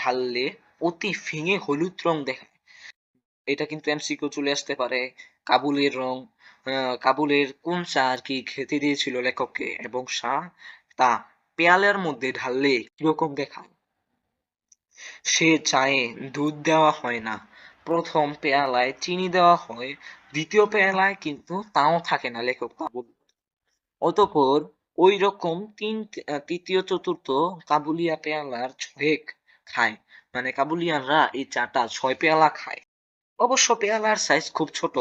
ঢাললে অতি ফিঙে হলুদ রং দেখায়। এটা কিন্তু এমসিকিউ চলে আসতে পারে। কাবুলের রং, কাবুলের কোন চা আর কি খেতে দিয়েছিল লেখককে, এবং তা পেয়ালার মধ্যে ঢাললে কিরকম দেখায়। সে চায়ে দুধ দেওয়া হয় না, প্রথম পেয়ালায় চিনি দেওয়া হয়, দ্বিতীয় পেয়ালায় কিন্তু তাও থাকে না, লেখক তা বলল। অতঃপর ওই রকম তৃতীয় চতুর্থ কাবুলিয়া পেয়ালার ছয়েক খায়, মানে কাবুলিয়ানরা এই চাটা 6 পেয়ালা খায়। অবশ্য পেয়ালার সাইজ খুব ছোট,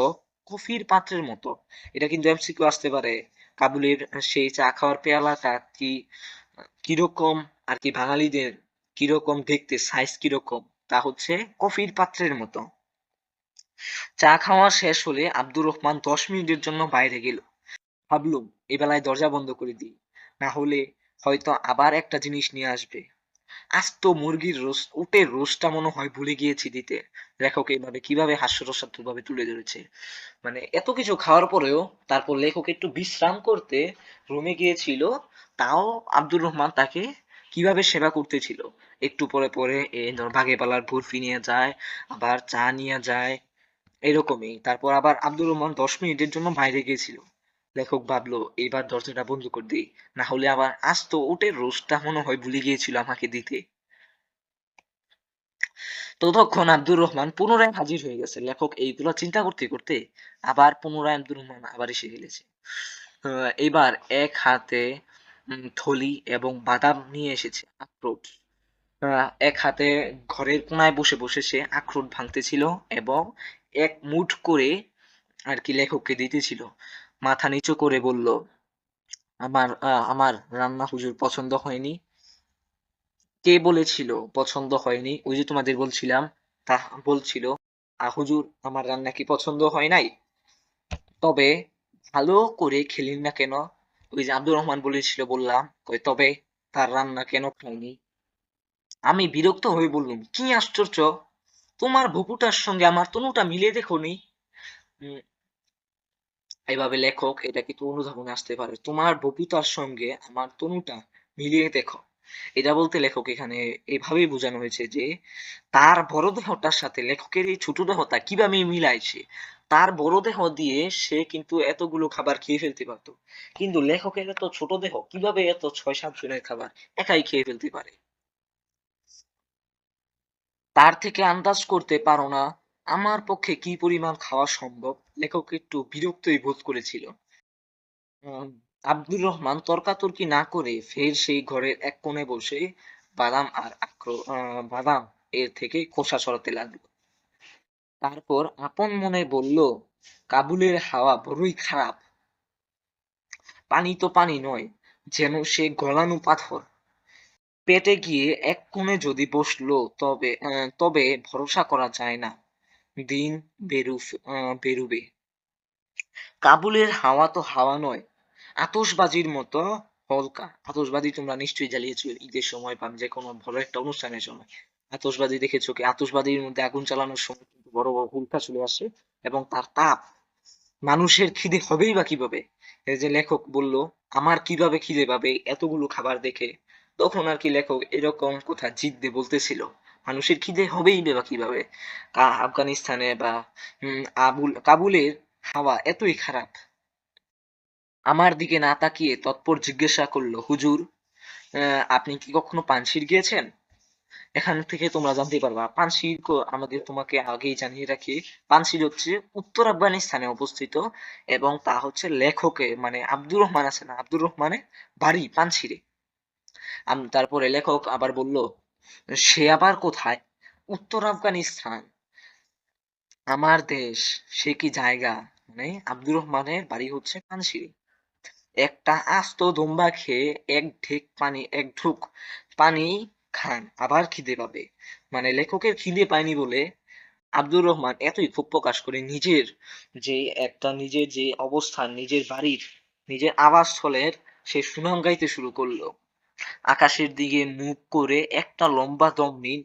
কফির পাত্রের মতো। এটা কিন্তু এমসিকিউ আসতে পারে, কাবুলের সেই চা খাওয়ার পেয়ালাটা কিরকম আর কি, বাঙালিদের কিরকম দেখতে, সাইজ কিরকম, তা হচ্ছে কফির পাত্রের মতো। চা খাওয়া শেষ হলে আব্দুর রহমান 10 মিনিটের জন্য বাইরে গেল। ভাবলুম এ বেলায় দরজা বন্ধ করে দিই, না হলে হয়তো আবার একটা জিনিস নিয়ে আসবে। আস্ত মুরগির রোস্ট, উটের রোস্টটা মনে হয় ভুলে গিয়েছি দিতে। লেখক এইভাবে কিভাবে হাস্যরসাত্মক ভাবে তুলে ধরেছে, মানে এত কিছু খাওয়ার পরেও তারপর লেখক একটু বিশ্রাম করতে রুমে গিয়েছিল, তাও আব্দুর রহমান তাকে কিভাবে সেবা করতেছিল। একটু পরে পরে এই ধর বাগে পালার বরফি নিয়ে যায়, আবার চা নিয়ে যায়, এরকমই। তারপর আবার আব্দুর রহমান 10 মিনিটের জন্য বাইরে গিয়েছিল। লেখক ভাবলো এইবার দরজাটা বন্ধ করে দিই, না হলে আবার আস্ত উটের রোস্টটা মনে হয় ভুলে গিয়েছিল আমাকে দিতে। ততক্ষণ আব্দুর রহমান পুনরায় হাজির হয়ে গেছে। লেখক এইগুলো চিন্তা করতে করতে আবার পুনরায় আব্দুর রহমান আবার এসে ফেলেছে। এবার এক হাতে থলি এবং বাদাম নিয়ে এসেছে, আখরোট। এক হাতে ঘরের কোনায় বসে বসে সে আখরোট ভাঙতেছিল এবং এক মুঠ করে আর কি লেখককে দিতেছিল। মাথা নিচু করে বলল, আমার রান্না হুজুর পছন্দ হয়নি। কে বলেছিল পছন্দ হয়নি? ওই যে তোমাদের বলছিলাম, তা বলছিল হুজুর আমার রান্না কি পছন্দ হয় নাই? তবে ভালো করে খেলেন না কেন? ওই যে আব্দুর রহমান বলেছিল, বললাম, কই তবে তার রান্না কেন খাইনি? আমি বিরক্ত হয়ে বললুম, কি আশ্চর্য, তোমার ভুপুটার সঙ্গে আমার তনুটা মিলিয়ে দেখোনি? উম, এভাবে লেখক এটা কিন্তু অনুধাবনে আসতে পারে, তোমার বপুতার সঙ্গে আমার তনুটা মিলিয়ে দেখো। এটা বলতে লেখক এখানে এভাবেই বোঝানো হয়েছে যে তার বড় দেহটার সাথে লেখকের এই ছোট দেহটা কিভাবে মিলাইছে। তার বড় দেহ দিয়ে সে কিন্তু এতগুলো খাবার খেয়ে ফেলতে পারতো, কিন্তু লেখকের এত ছোট দেহ কিভাবে এত 6-7 জনের খাবার একাই খেয়ে ফেলতে পারে। তার থেকে আন্দাজ করতে পারো না আমার পক্ষে কি পরিমাণ খাওয়া সম্ভব? লেখক একটু বিরক্তই বোধ করেছিল। উম, আব্দুর রহমান তর্কাতর্কি না করে ফের সেই ঘরের এক কোণে বসে বাদাম এর থেকে খোসা সরাতে লাগলো। তারপর আপন মনে বলল, কাবুলের হাওয়া বড়ই খারাপ, পানি তো পানি নয়, যেন সে গলানো পাথর। পেটে গিয়ে এক কোণে যদি বসলো তবে ভরসা করা যায় না, দিন বেরুবে। কাবুলের হাওয়া তো হাওয়া নয়, আতশবাজির মতো হলকা আতশবাজি তোমরা নিশ্চয়ই জ্বালিয়েছো ঈদের সময় বা যে কোনো বড় একটা অনুষ্ঠানের সময়। আতশবাজি দেখেছো কি? আতশবাজির মধ্যে আগুন চালানোর সময় কিন্তু বড় বড় হুলকা চলে আসে এবং তার তাপ মানুষের খিদে হবেই বা কিভাবে? এই যে লেখক বলল, আমার কিভাবে খিদে পাবে এতগুলো খাবার দেখে? তখন আর কি লেখক এরকম কথা জিদ দিয়ে বলতেছিল। মানুষের খিদে হবেই বা কিভাবে? আফগানিস্তানে বা কাবুলের হাওয়া এতই খারাপ। আমার দিকে না তাকিয়ে তৎপর জিজ্ঞাসা করলো, হুজুর, আপনি কি কখনো পানশির গিয়েছেন? এখান থেকে তোমরা জানতে পারবা পানশির আমাদের তোমাকে আগেই জানিয়ে রাখি, পানশির হচ্ছে উত্তর আফগানিস্তানে অবস্থিত এবং তা হচ্ছে লেখকের মানে আব্দুর রহমান আছে না, আব্দুর রহমানের বাড়ি পানশিরে। তারপরে লেখক আবার বলল, সে আবার কোথায়? উত্তর আফগানিস্তান, আমার দেশ, সে কি জায়গা? মানে আব্দুর রহমানের বাড়ি হচ্ছে পানশিরে। একটা আস্ত দুম্বা খেয়ে এক ঢুক পানি খান আবার খিদে পাবে। মানে লেখকের খিদে পায়নি বলে আব্দুর রহমান এতই ক্ষোভ প্রকাশ করে নিজের যে অবস্থান, নিজের বাড়ির, নিজের আবাসস্থলের সে সুনাম গাইতে শুরু করলো। আকাশের দিকে মুখ করে একটা লম্বা দম নিন,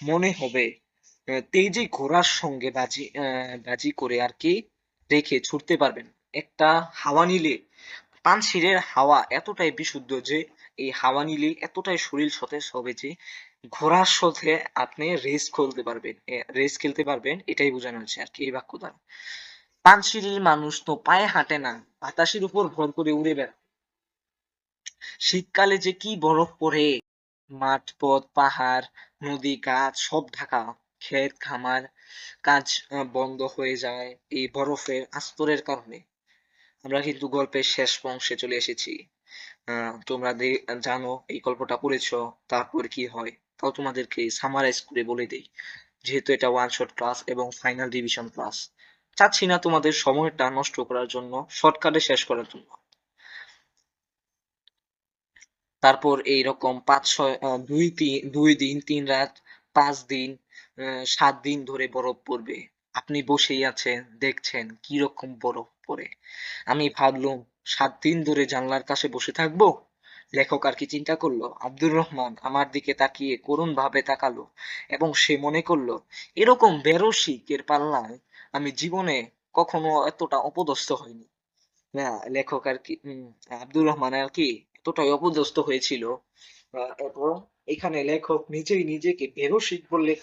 মনে হবে তেজে ঘোড়ার সঙ্গে বাজি করে আর কি রেখে ছুটতে পারবেন। একটা হাওয়া নিলে, পানশিরের হাওয়া এতটাই বিশুদ্ধ যে এই হাওয়া নিলে এতটাই শরীর সতেজ হবে যে ঘোড়ার সাথে আপনি রেস খেলতে পারবেন, এটাই বোঝানো হচ্ছে আর কি এই বাক্য দ্বারা। পানশিরের মানুষ তো পায়ে হাঁটে না, বাতাসের উপর ভর করে উড়ে বেড়ায়। শীতকালে যে কি বরফ পড়ে, মাঠ পথ পাহাড় নদী গাছ সব ঢাকা, ক্ষেত খামার কাজ বন্ধ হয়ে যায় এই বরফের আস্তরের কারণে। আমরা কিন্তু গল্পের শেষ অংশে চলে এসেছি। তোমরা জানো এই গল্পটা পড়েছো, তারপর কি হয়? তাও তোমাদেরকে সামারাইজ করে বলে দেই, যেহেতু এটা ওয়ান শট ক্লাস এবং ফাইনাল রিভিশন ক্লাস, চাচ্ছি না তোমাদের সময়টা নষ্ট করার জন্য, শর্টকাটে শেষ করার জন্য। তারপর এইরকম 2 দিন 3 রাত 5 দিন 7 দিন ধরে বরফ পড়বে। আপনি বসেই আছেন, দেখছেন কি রকম বরফ পড়ে। আমি ভাবলুম 7 দিন ধরে জানলার কাছে বসে থাকবো। লেখক আর কি চিন্তা করলো, আব্দুর রহমান আমার দিকে তাকিয়ে করুণ ভাবে তাকালো এবং সে মনে করলো, এরকম বেরসিকের পাল্লায় আমি জীবনে কখনো এতটা অপদস্থ হইনি। না, লেখক আর কি আব্দুর রহমান আর কি এতটাই অপদস্থ হয়েছিল, এবং এখানে লেখক নিজেই নিজেকে বেরসিক বললে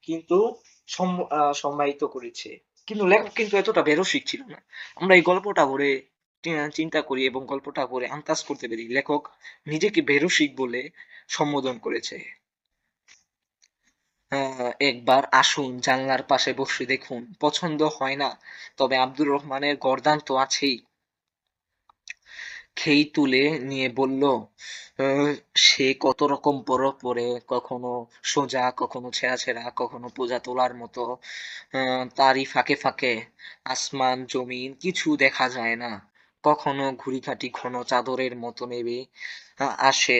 কিন্তু সম্মানিত করেছে। কিন্তু লেখক কিন্তু এতটা বেরসিক ছিল না। আমরা এই গল্পটা পড়ে চিন্তা করি এবং গল্পটা পড়ে আন্দাজ করতে পারি লেখক নিজেকে বেরসিক বলে সম্বোধন করেছে। একবার আসুন জানলার পাশে বসে দেখুন, পছন্দ হয় না তবে আব্দুর রহমানের গর্দান তো আছেই। খেই তুলে নিয়ে বলল, "আহ, সে কত রকম বরফ পরে, কখনো সোজা কখনো ছেঁড়া ছেঁড়া কখনো বোঝা তোলার মতো। তারই ফাঁকে ফাঁকে আসমান জমিন কিছু দেখা যায় না, কখনো ঘুড়িকাঠি ঘন চাদরের মতো নেমে আসে,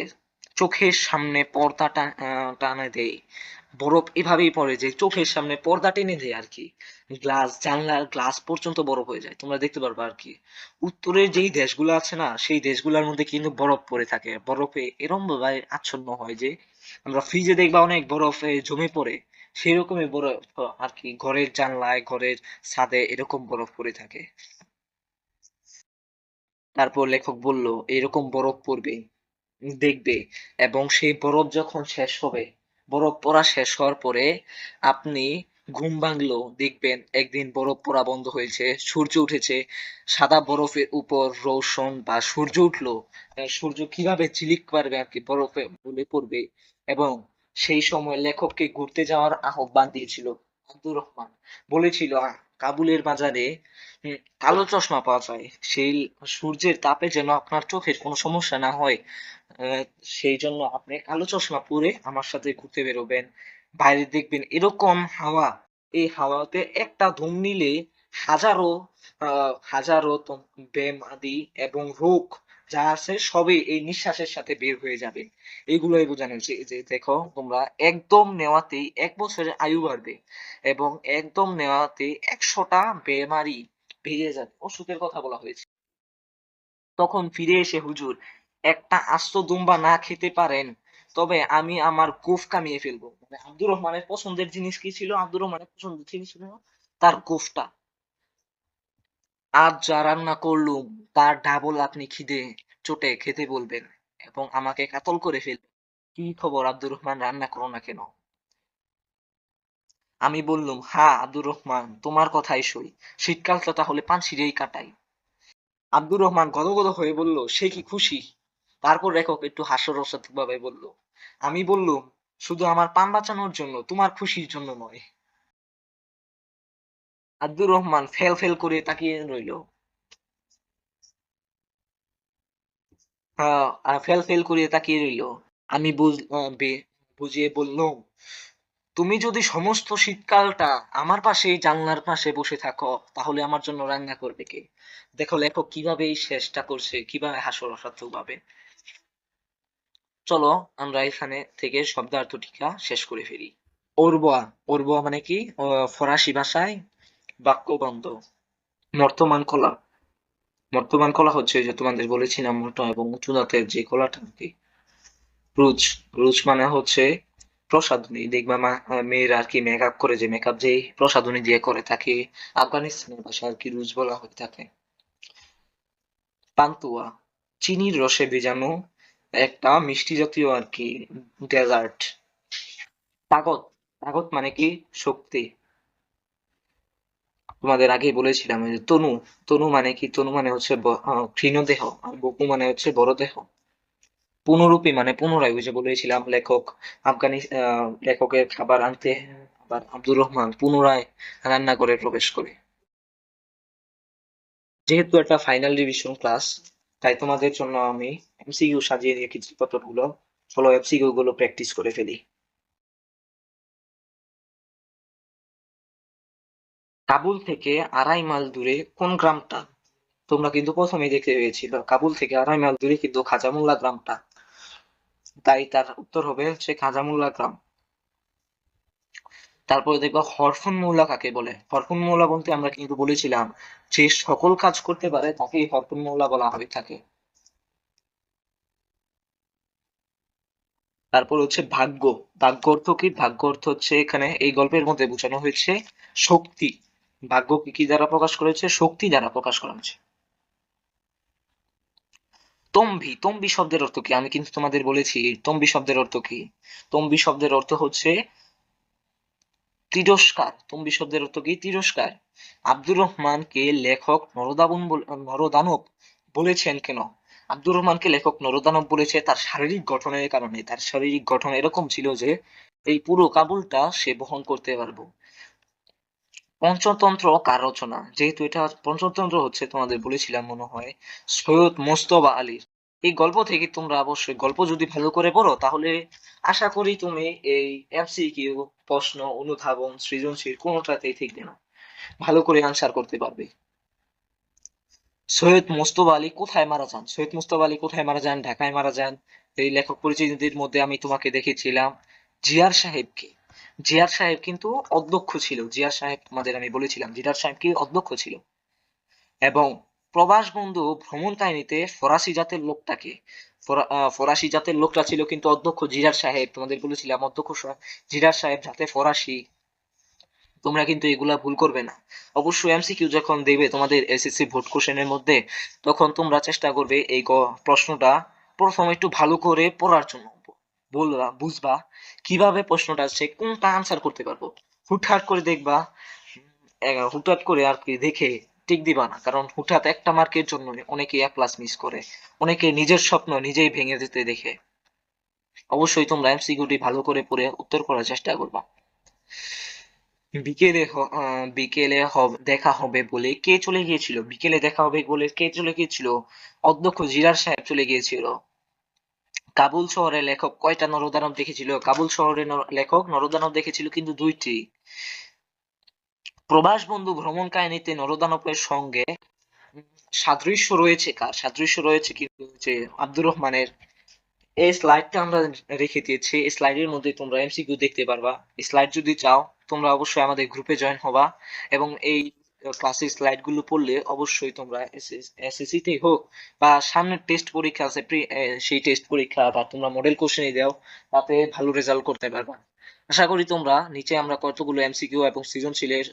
চোখের সামনে পর্দা টানে দেয়। বরফ এভাবেই পড়ে যে চোখের সামনে পর্দা টেনে দেয় আর কি, জানলার গ্লাস পর্যন্ত বরফ হয়ে যায়, তোমরা দেখতে পারবে আর কি। উত্তরের যেই দেশগুলো আছে না সেই দেশগুলোর মধ্যে কিন্তু বরফ পড়ে থাকে, বরফে এরম ভাবে আচ্ছন্ন হয় যে আমরা ফ্রিজে দেখবা অনেক বরফে জমে পড়ে, সেরকমই বরফ আর কি ঘরের জানলায় ঘরের ছাদে এরকম বরফ পড়ে থাকে। তারপর লেখক বলল, এরকম বরফ পড়বে, দেখবে, এবং সেই বরফ যখন শেষ হবে, বরফ পড়া শেষ হওয়ার পরে আপনি ঘুম ভাঙলো, দেখবেন একদিন বরফ পড়া বন্ধ হয়েছে, সূর্য উঠেছে, সাদা বরফের উপর রোশন বা সূর্য উঠলো, সূর্য কিভাবে ঝিলিক মারবে আর কি বরফে গলে পড়বে। এবং সেই সময় লেখককে ঘুরতে যাওয়ার আহ্বান দিয়েছিল আব্দুর রহমান, বলেছিল, কাবুলের বাজারে কালো চশমা পাওয়া যায়, সেই সূর্যের তাপে যেন আপনার চোখের কোনো সমস্যা না হয়, আহ, সেই জন্য আপনি কালো চশমা পরে আমার সাথে ঘুরতে বেরোবেন। বাইরে দেখবেন এরকম হাওয়া, এই হাওয়াতে একটা ধুম নিলে হাজারো ব্যাম আদি এবং রোগ যা আছে সবই এই নিঃশ্বাসের সাথে বের হয়ে যাবে। এগুলোই বোঝানো হয়েছে যে দেখো তোমরা একদম নেওয়াতেই 1 বছরের আয়ু বাড়বে এবং একদম নেওয়াতে 100টা বেমারি ভেঙে যাবে, ওষুধের কথা বলা হয়েছে। তখন ফিরে এসে হুজুর একটা আস্ত দুম্বা না খেতে পারেন, তবে আমি আমার গোঁফ কামিয়ে ফেলবো। মানে আব্দুর রহমানের পছন্দের জিনিস কি ছিল? আব্দুর রহমানের পছন্দের জিনিস ছিল তার গোঁফটা। আজ যা রান্না করলুম তার ডাবল আপনি খিদে চোটে খেতে বলবেন এবং আমাকে কাতল করে ফেলবেন। কি খবর আব্দুর রহমান, রান্না করো না কেন? আমি বললুম, হ্যাঁ আব্দুর রহমান, তোমার কথাই সই, শীতকালটা তাহলে পানসিরেই কাটাই। আব্দুর রহমান গদগদ হয়ে বলল, সে কি খুশি? তারপর লেখক একটু হাস্যরসাত্মক ভাবে বলল, আমি বললুম, শুধু আমার পান বাঁচানোর জন্য, তোমার খুশির জন্য নয়। আব্দুর রহমান ফেল ফেল করে তাকিয়ে রইল। ফেল ফেল করে তাকিয়ে রইল। আমি বুঝিয়ে বললুম, তুমি যদি সমস্ত শীতকালটা আমার পাশেই জানলার পাশে বসে থাকো, তাহলে আমার জন্য রান্না করবে কে? দেখো লেখক কিভাবে এই শেষটা করছে, কিভাবে হাস্যরসাত্মক ভাবে। চলো আমরা এখানে থেকে শব্দার্থ টিকা শেষ করে ফেলি। ওরবয়া, ওরবয়া মানে কি? ফরাসি ভাষায় বাক্যবন্ধ। বর্তমান কলা, বর্তমান কলা হচ্ছে যে তোমাদের বলেছিলাম মোটা এবং উঁচু দাঁতের যে কলাটা আর কি। রুচ, রুচ মানে হচ্ছে প্রসাধনী। দেখবা মেয়েরা আর কি মেকআপ করে, যে মেকআপ যে প্রসাধনী দিয়ে করে তাকে আফগানিস্তানের ভাষায় আর কি রুচ বলা হয়ে থাকে। পান্তুয়া, চিনির রসে ভেজানো একটা মিষ্টি জাতীয় আর কি ডেজার্ট। তাগত, তাগত মানে কি? শক্তি। তোমাদের আগেই বলেছিলাম ওই যে তনু, তনু মানে কি? তনু মানে হচ্ছে ক্ষীণ দেহ, আর বপু মানে হচ্ছে বড় দেহ। পুনরূপী মানে পুনরায়, ওই যে বলেছিলাম লেখক লেখকের খাবার আনতে আবার আব্দুর রহমান পুনরায় রান্না করে প্রবেশ করে। যেহেতু এটা ফাইনাল রিভিশন ক্লাস, তাই তোমাদের জন্য আমি এমসিকিউ সাজিয়ে রেখেছি কতগুলো। চলো এমসিকিউ গুলো প্র্যাকটিস করে ফেলি। কাবুল থেকে 2.5 মাইল দূরে কোন গ্রামটা? তোমরা কিন্তু প্রথমেই দেখতে পেয়েছিল, কাবুল থেকে 2.5 মাইল দূরে কিন্তু খাজামুল্লা গ্রামটা। তাই তার উত্তর হবে হচ্ছে খাজামুল্লা গ্রাম। তারপরে দেখবা হরফুন মৌলা কাকে বলে? হরফুন মৌলা বলতে আমরা কিন্তু বলেছিলাম যে সকল কাজ করতে পারে তাকেই হরফুন মৌলা বলা হয়ে থাকে। তারপর হচ্ছে ভাগ্য। ভাগ্য অর্থ কি? ভাগ্য অর্থ হচ্ছে এখানে এই গল্পের মধ্যে বোঝানো হয়েছে শক্তি। ভাগ্য কি কি দ্বারা প্রকাশ করেছে? শক্তি দ্বারা প্রকাশ করা হয়েছে। তম্বি, তম্বি শব্দের অর্থ কি? আমি কিন্তু তোমাদের বলেছি তম্বি শব্দের অর্থ কি। তম্বি শব্দের অর্থ হচ্ছে তিরস্কার। তম্বি শব্দের অর্থ কি? তিরস্কার। আব্দুর রহমানকে লেখক নরদানব বলেছেন কেন? আব্দুর রহমানকে লেখক নরদানব বলেছে তার শারীরিক গঠনের কারণে। তার শারীরিক গঠন এরকম ছিল যে এই পুরো কাবুলটা সে বহন করতে পারবো। পঞ্চতন্ত্র কার রচনা? যেহেতু এটা পঞ্চতন্ত্র হচ্ছে, তোমাদের বলেছিলাম মনে হয় সৈয়দ মোস্তফা আলীর। এই গল্প থেকে তোমরা অবশ্যই, গল্প যদি ভালো করে পড়ো তাহলে আশা করি তুমি এই এমসিকিউ প্রশ্ন, অনুধাবন, সৃজনশীল কোনোটাতেই ঠিক না, ভালো করে আনসার করতে পারবে। সৈয়দ মুজতবা আলী কোথায় মারা যান? সৈয়দ মুজতবা আলী কোথায় মারা যান? ঢাকায় মারা যান। এই লেখক পরিচিতিদের মধ্যে আমি তোমাকে দেখেছিলাম জিয়ার সাহেবকে। জিয়ার সাহেব কিন্তু অধ্যক্ষ ছিল। জিয়ার সাহেব তোমাদের আমি বলেছিলাম জিয়ার সাহেব কি অধ্যক্ষ ছিল। এবং প্রবাস বন্ধু ভ্রমণ কাহিনীতে ফরাসি জাতের লোকটাকে, ফরাসি জাতের লোকটা ছিল কিন্তু অধ্যক্ষ জিরার সাহেব। তোমাদের বলেছিলাম অধ্যক্ষ জিরার সাহেব যাতে ফরাসি। তোমরা কিন্তু এগুলা ভুল করবে না। অবশ্যই এমসিকিউ যখন দেবে তোমাদের এসএসসি ভোট কোশ্চেনের মধ্যে, তখন তোমরা চেষ্টা করবে এই প্রশ্নটা প্রথম একটু ভালো করে পড়ার জন্য। বলবা, বুঝবা কিভাবে প্রশ্নটা আসছে, কোনটা আনসার করতে পারবো। হুটহাট করে দেখবা, হুটহাট করে আর কি দেখে টিক দিবা না, কারণ হুটহাট একটা মার্কের জন্য অনেকে এ প্লাস মিস করে, অনেকে নিজের স্বপ্ন নিজেই ভেঙে দিতে দেখে। অবশ্যই তোমরা এমসিকিউটি ভালো করে পড়ে উত্তর করার চেষ্টা করবা। বিকেলে দেখা হবে বলে কে চলে গিয়েছিল? বিকেলে দেখা হবে বলে কে চলে গিয়েছিল? অধ্যক্ষ জিরার সাহেব চলে গিয়েছিল। কাবুল শহরে লেখক কয়টা নরদানব দেখেছিল? কাবুল শহরে লেখক নরদানব দেখেছিল কিন্তু 2টি। প্রবাস বন্ধু ভ্রমণ কাহিনীতে নরদানবের সঙ্গে সাদৃশ্য রয়েছে কার? সাদৃশ্য রয়েছে কিন্তু যে আব্দুর রহমানের। এই স্লাইডটা আমরা রেখে দিয়েছি, এই স্লাইডের মধ্যে তোমরা এমসিকিউ দেখতে পারবা। স্লাইড যদি চাও তোমরা অবশ্যই আমাদের গ্রুপে জয়েন হবা এবং এই ক্লাসিক স্লাইড গুলো পড়লে অবশ্যই তোমরা এসএসসি তেই হোক বা সামনের টেস্ট পরীক্ষা আছে সেই টেস্ট পরীক্ষা বা তোমরা মডেল কোশ্চেনই দাও, তাতে ভালো রেজাল্ট করতে পারবা। আশা করি তোমরা নিচে আমরা কতগুলো এমসিকিউ এবং সৃজনশীলের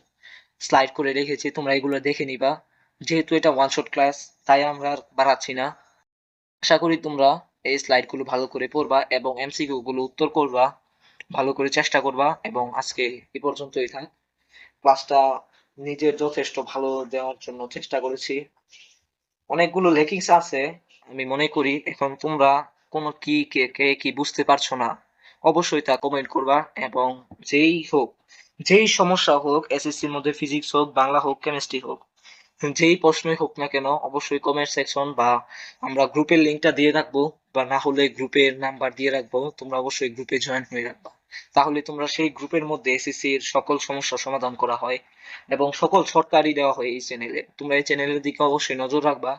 স্লাইড করে রেখেছি, তোমরা এগুলো দেখে নিবা। যেহেতু এটা ওয়ান শট ক্লাস, তাই আমরা আর বাড়াচ্ছি না। আশা করি তোমরা এই স্লাইড গুলো ভালো করে পড়বা এবং এমসিকিউ গুলো উত্তর করবা, ভালো করে চেষ্টা করবা। এবং আজকে এ পর্যন্তই থাক। ক্লাসটা নিজের যথেষ্ট ভালো দেওয়ার জন্য চেষ্টা করেছি। অনেকগুলো লেকিংস আছে আমি মনে করি। এখন তোমরা কোনো কে কি বুঝতে পারছো না, অবশ্যই তা কমেন্ট করবা। এবং যেই হোক, যেই সমস্যা হোক, এসএসসির মধ্যে ফিজিক্স হোক, বাংলা হোক, কেমিস্ট্রি হোক, যেই প্রশ্নই হোক না কেন, অবশ্যই কমেন্ট সেকশন বা আমরা গ্রুপের লিঙ্কটা দিয়ে রাখবো, বা না হলে গ্রুপের নাম্বার দিয়ে রাখবো, তোমরা অবশ্যই গ্রুপে জয়েন হয়ে রাখবা। তাহলে তোমরা সেই গ্রুপের মধ্যে এসএসসির সকল সমস্যার সমাধান করা হয় এবং সকল শর্টকাটই দেওয়া হয় এই চ্যানেলে। তোমরা এই চ্যানেলের দিকে অবশ্যই নজর রাখবা।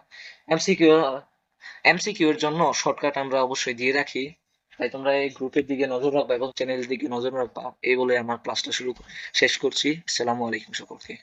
এমসিকিউ এমসিকিউ এর জন্য শর্টকাট আমরা অবশ্যই দিয়ে রাখি, তাই তোমরা এই গ্রুপের দিকে নজর রাখবা এবং চ্যানেলের দিকে নজর রাখবা। এই বলে আমার ক্লাসটা শেষ করছি। আসসালামু আলাইকুম সকলকে।